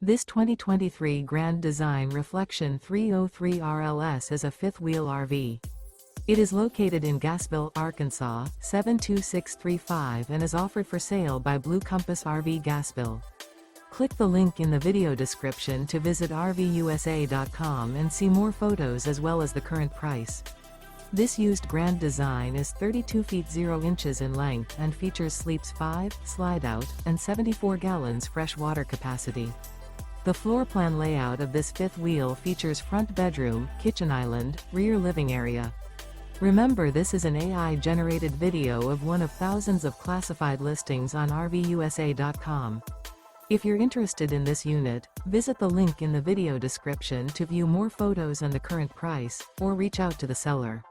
This 2023 Grand Design Reflection 303 RLS is a fifth-wheel RV. It is located in Gassville, Arkansas, 72635 and is offered for sale by Blue Compass RV Gassville. Click the link in the video description to visit RVUSA.com and see more photos as well as the current price. This used Grand Design is 32 feet 0 inches in length and features sleeps 5, slide-out, and 74 gallons fresh water capacity. The floor plan layout of this fifth wheel features front bedroom, kitchen island, rear living area. Remember, this is an AI-generated video of one of thousands of classified listings on RVUSA.com. If you're interested in this unit, visit the link in the video description to view more photos and the current price, or reach out to the seller.